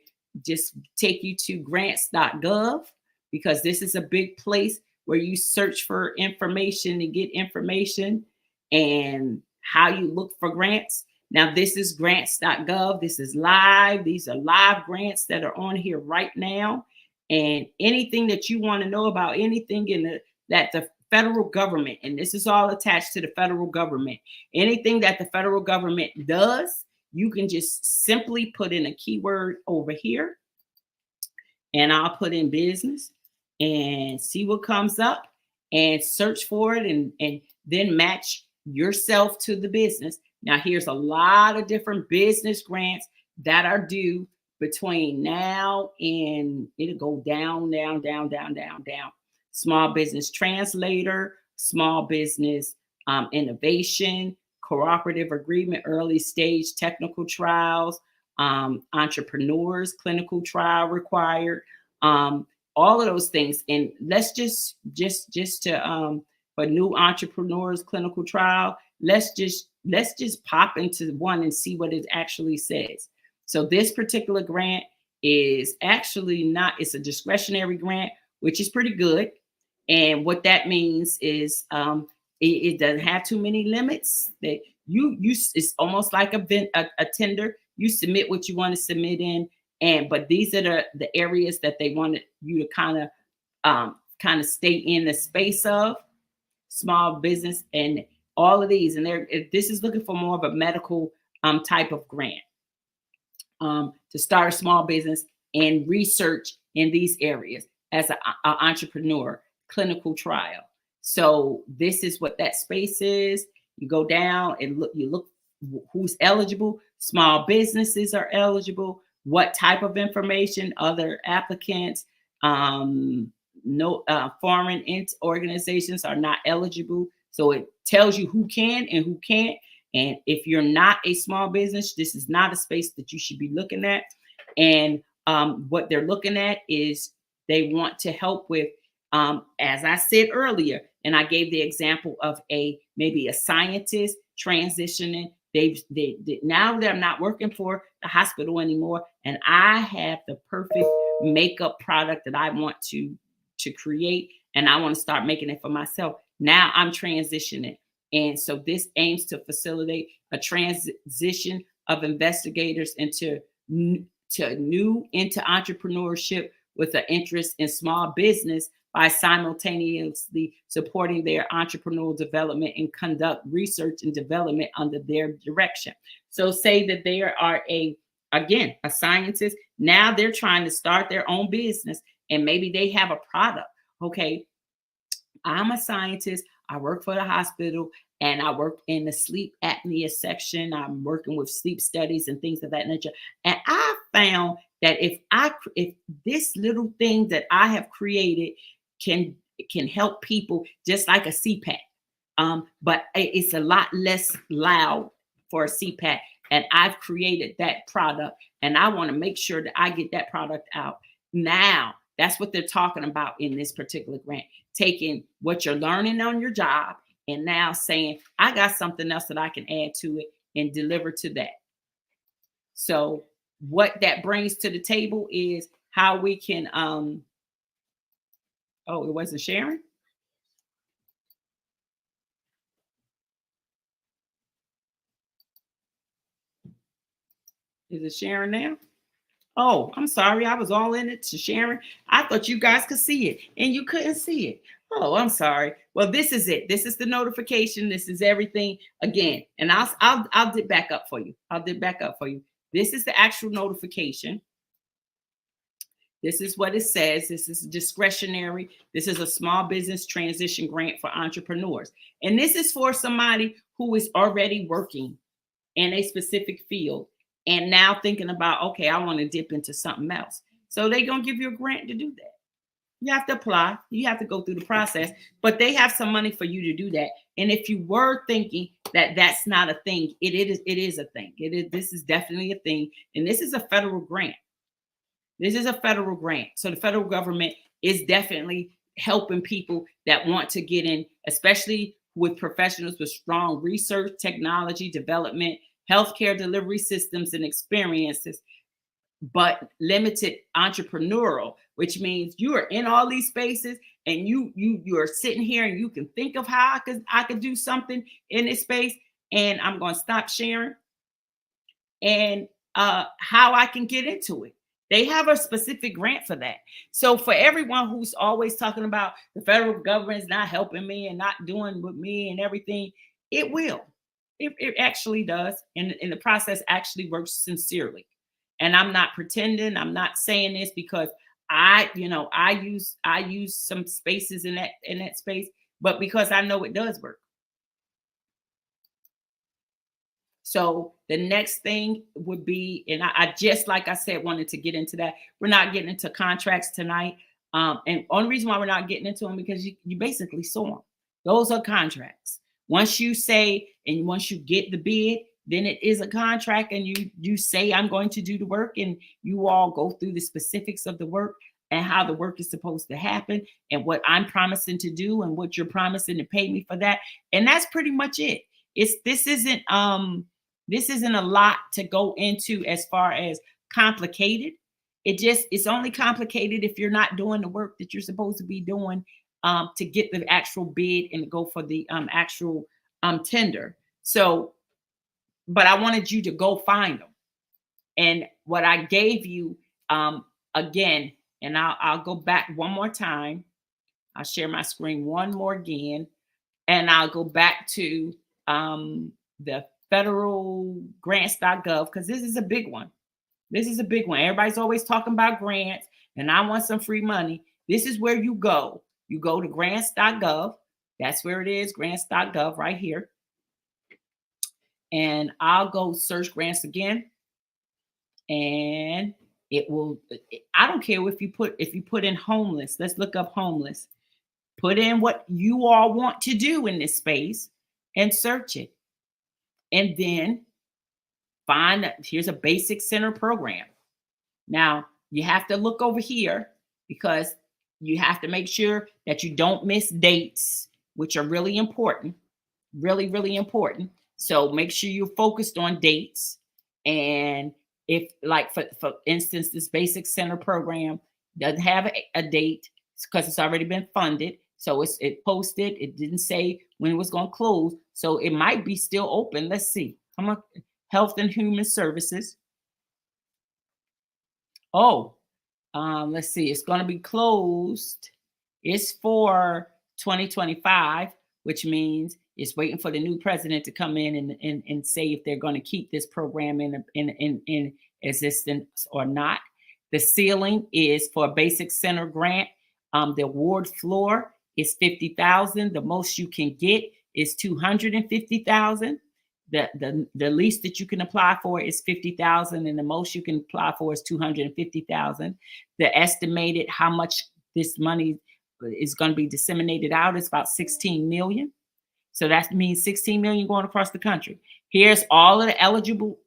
just take you to grants.gov, because this is a big place where you search for information and get information and how you look for grants. Now, this is grants.gov. This is live. These are live grants that are on here right now. And anything that you want to know about anything that the federal government, and this is all attached to the federal government, anything that the federal government does, you can just simply put in a keyword over here, and I'll put in business and see what comes up and search for it, and then match yourself to the business. Now, here's a lot of different business grants that are due between now and it'll go down. Small business translator, small business innovation, cooperative agreement, early stage technical trials, entrepreneurs, clinical trial required, all of those things. And let's just to for new entrepreneurs, clinical trial, let's just pop into one and see what it actually says. So this particular grant is actually not, it's a discretionary grant, which is pretty good. And what that means is it doesn't have too many limits. That you it's almost like a tender. You submit what you want to submit in, but these are the areas that they wanted you to kind of stay in the space of small business and all of these. And this is looking for more of a medical type of grant to start a small business and research in these areas as an entrepreneur, clinical trial. So this is what that space is. You go down and look who's eligible. Small businesses are eligible. What type of information? Other applicants. No foreign organizations are not eligible. So it tells you who can and who can't. And if you're not a small business, this is not a space that you should be looking at. And what they're looking at is they want to help with, as I said earlier, and I gave the example of maybe a scientist transitioning. Now they're not working for the hospital anymore, and I have the perfect makeup product that I want to create, and I want to start making it for myself. Now I'm transitioning, and so this aims to facilitate a transition of investigators into entrepreneurship with an interest in small business by simultaneously supporting their entrepreneurial development and conduct research and development under their direction. So say that they are a scientist. Now they're trying to start their own business, and maybe they have a product. Okay, I'm a scientist. I work for the hospital, and I work in the sleep apnea section. I'm working with sleep studies and things of that nature. And I found that if this little thing that I have created can help people, just like a CPAP, but it's a lot less loud for a CPAP. And I've created that product, and I want to make sure that I get that product out now. That's what they're talking about in this particular grant, taking what you're learning on your job and now saying, I got something else that I can add to it and deliver to that. So what that brings to the table is how we can, oh, it wasn't sharing? Is it sharing now? Oh, I'm sorry. I was all in it to sharing. I thought you guys could see it and you couldn't see it. Oh, I'm sorry. Well, this is it. This is the notification. This is everything again. And I'll dip back up for you. I'll dip back up for you. This is the actual notification. This is what it says. This is discretionary. This is a small business transition grant for entrepreneurs. And this is for somebody who is already working in a specific field and now thinking about, okay, I want to dip into something else. So they're going to give you a grant to do that. You have to apply. You have to go through the process, but they have some money for you to do that. And if you were thinking that that's not a thing, it is a thing. This is definitely a thing. And this is a federal grant. This is a federal grant. So the federal government is definitely helping people that want to get in, especially with professionals with strong research, technology, development, healthcare delivery systems and experiences, but limited entrepreneurial, which means you are in all these spaces and you're sitting here and you can think of how I could do something in this space. And I'm going to stop sharing and how I can get into it. They have a specific grant for that. So for everyone who's always talking about the federal government is not helping me and not doing with me and everything, it will. It actually does. And the process actually works sincerely. And I'm not pretending. I'm not saying this because I use some spaces in that space, but because I know it does work. So the next thing would be, and I just, like I said, wanted to get into that. We're not getting into contracts tonight. And only reason why we're not getting into them because you basically saw them. Those are contracts. Once you say, and once you get the bid, then it is a contract and you say, I'm going to do the work, and you all go through the specifics of the work and how the work is supposed to happen and what I'm promising to do and what you're promising to pay me for that. And that's pretty much it. This isn't a lot to go into as far as complicated. It's only complicated if you're not doing the work that you're supposed to be doing to get the actual bid and go for the actual tender. So, but I wanted you to go find them. And what I gave you again, and I'll go back one more time. I'll share my screen one more again, and I'll go back to the federal grants.gov, because this is a big one. This is a big one. Everybody's always talking about grants, and I want some free money. This is where you go. You go to grants.gov. That's where it is, grants.gov right here. And I'll go search grants again. And it will, I don't care if you put in homeless. Let's look up homeless. Put in what you all want to do in this space and search it. And then find, here's a basic center program. Now you have to look over here because you have to make sure that you don't miss dates, which are really important, really, really important. So make sure you're focused on dates. And if, like, for instance, this basic center program doesn't have a date because it's already been funded. So it posted, it didn't say when it was going to close. So it might be still open. Let's see. I'm on Health and Human Services. Oh, let's see. It's going to be closed It's for 2025, which means it's waiting for the new president to come in and say if they're going to keep this program in existence or not. The ceiling is for a basic center grant. The award floor is $50,000. The most you can get is $250,000. The least that you can apply for is $50,000, and the most you can apply for is $250,000. The estimated how much this money is going to be disseminated out is about 16 million. So that means 16 million going across the country. Here's all of the eligible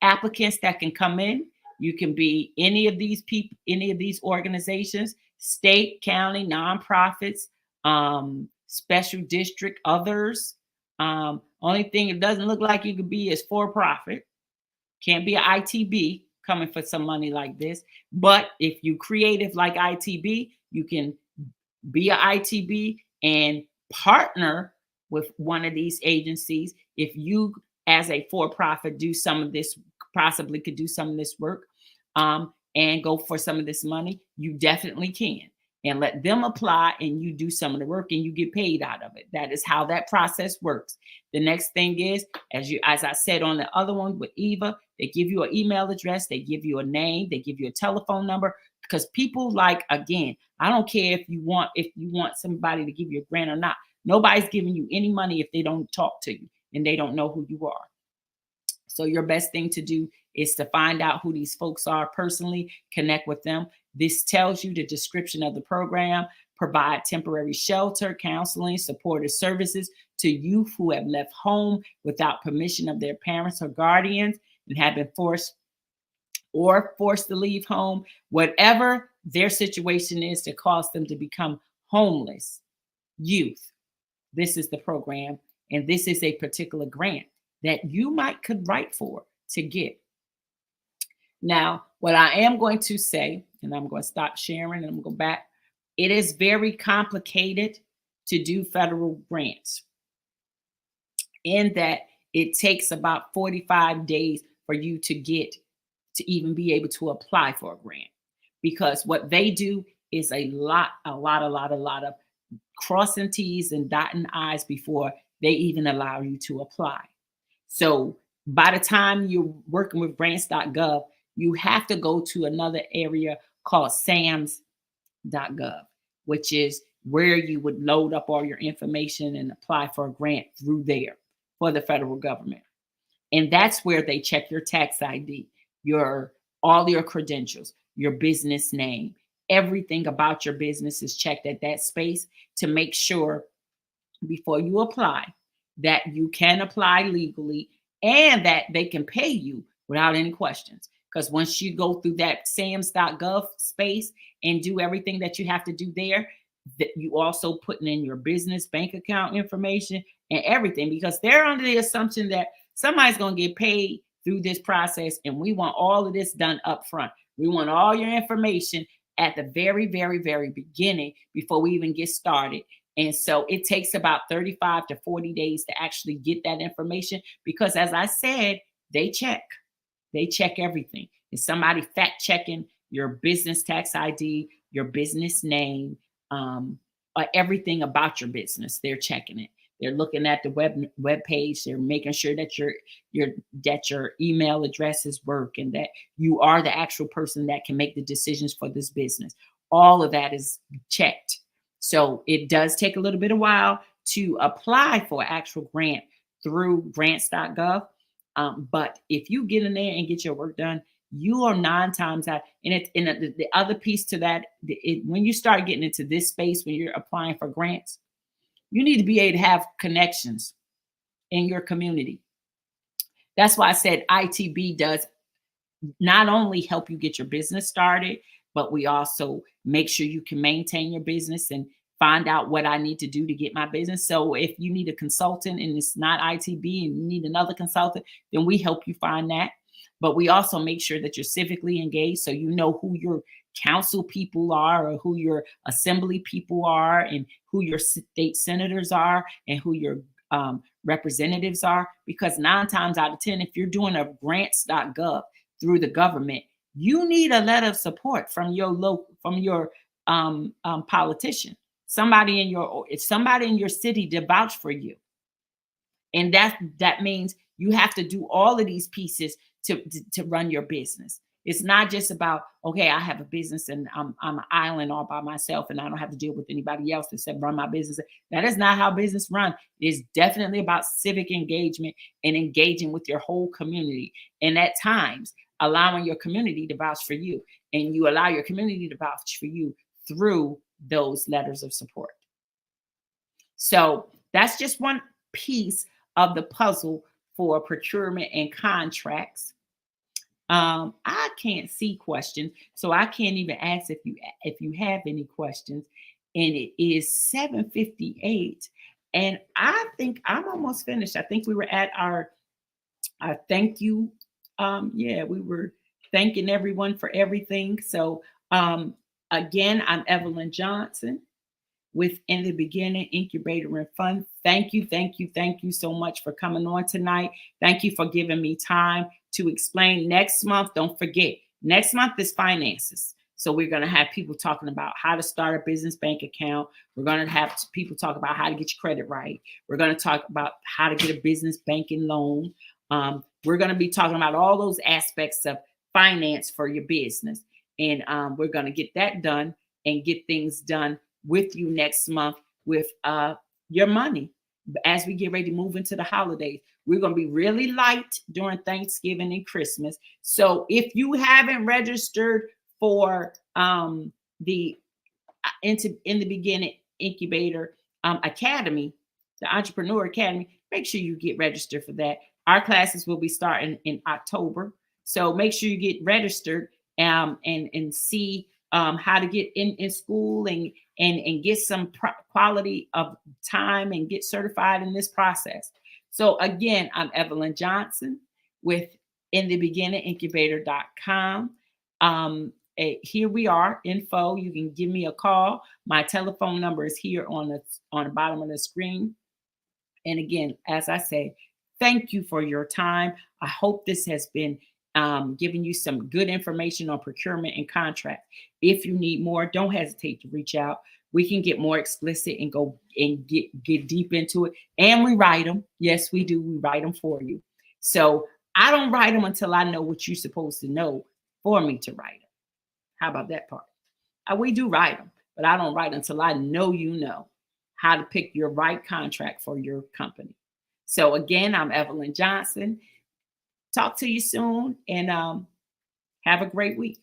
applicants that can come in. You can be any of these people, any of these organizations, state, county, nonprofits, special district, others. Only thing it doesn't look like you could be is for profit. Can't be an ITB coming for some money like this. But if you creative like ITB, you can be an ITB and partner with one of these agencies. If you, as a for-profit, do some of this, possibly could do some of this work, and go for some of this money, you definitely can. And let them apply, and you do some of the work, and you get paid out of it. That is how that process works. The next thing is, as I said on the other one with Eva, they give you an email address, they give you a name, they give you a telephone number, because people like, again, I don't care if you want somebody to give you a grant or not. Nobody's giving you any money if they don't talk to you and they don't know who you are. So your best thing to do is to find out who these folks are personally, connect with them. This tells you the description of the program, provide temporary shelter, counseling, supportive services to youth who have left home without permission of their parents or guardians and have been forced to leave home, whatever their situation is to cause them to become homeless youth. This is the program, and this is a particular grant that you could write for to get. Now, what I am going to say, and I'm going to stop sharing and I'm going to go back. It is very complicated to do federal grants, in that it takes about 45 days for you to even be able to apply for a grant, because what they do is a lot of crossing T's and dotting I's before they even allow you to apply. So by the time you're working with grants.gov, you have to go to another area called SAMS.gov, which is where you would load up all your information and apply for a grant through there for the federal government. And that's where they check your tax ID, all your credentials, your business name, everything about your business is checked at that space to make sure before you apply that you can apply legally and that they can pay you without any questions. Because once you go through that SAMS.gov space and do everything that you have to do there, that you also putting in your business bank account information and everything, because they're under the assumption that somebody's going to get paid through this process, and we want all of this done up front. We want all your information at the very, very, very beginning before we even get started. And so it takes about 35 to 40 days to actually get that information, because as I said, they check everything. Is somebody fact checking your business tax ID, your business name, everything about your business? They're checking it. They're looking at the web page. They're making sure that your email addresses work and that you are the actual person that can make the decisions for this business. All of that is checked. So it does take a little bit of while to apply for an actual grant through grants.gov. But if you get in there and get your work done, you are 9 times out. And the other piece to that, when you start getting into this space, when you're applying for grants, you need to be able to have connections in your community. That's why I said ITB does not only help you get your business started, but we also make sure you can maintain your business and find out what I need to do to get my business. So if you need a consultant and it's not ITB and you need another consultant, then we help you find that. But we also make sure that you're civically engaged, so you know who your council people are, or who your assembly people are, and who your state senators are, and who your representatives are. Because 9 times out of 10, if you're doing a grants.gov through the government, you need a letter of support from your politician, somebody in your city to vouch for you. And that means you have to do all of these pieces to run your business. It's not just about, okay, I have a business and I'm an island all by myself and I don't have to deal with anybody else except run my business. That is not how business run. It's definitely about civic engagement and engaging with your whole community. And at times, allowing your community to vouch for you, and you allow your community to vouch for you through those letters of support. So that's just one piece of the puzzle for procurement and contracts. I can't see questions, so I can't even ask if you have any questions. And it is 7:58, and I think I'm almost finished. I think we were at our thank you. Yeah, we were thanking everyone for everything. So again, I'm Evelyn Johnson with In the Beginning Incubator and Fund. Thank you so much for coming on tonight. Thank you for giving me time to explain. Next month, don't forget, next month is finances. So we're going to have people talking about how to start a business bank account. We're going to have people talk about how to get your credit right. We're going to talk about how to get a business banking loan. We're going to be talking about all those aspects of finance for your business. And we're going to get that done and get things done with you next month with your money. As we get ready to move into the holidays, we're going to be really light during Thanksgiving and Christmas. So if you haven't registered for the In the Beginning Incubator Academy, the Entrepreneur Academy, make sure you get registered for that. Our classes will be starting in October. So make sure you get registered and see how to get in school and get some quality of time and get certified in this process. So again, I'm Evelyn Johnson with inthebeginningincubator.com. Here we are, info. You can give me a call. My telephone number is here on the bottom of the screen. And again, as I say, thank you for your time. I hope this has been giving you some good information on procurement and contract. If you need more, don't hesitate to reach out. We can get more explicit and go and get deep into it. And we write them. Yes, we do. We write them for you. So I don't write them until I know what you're supposed to know for me to write them. How about that part? We do write them, but I don't write until I know you know how to pick your right contract for your company. So again, I'm Evelyn Johnson. Talk to you soon and have a great week.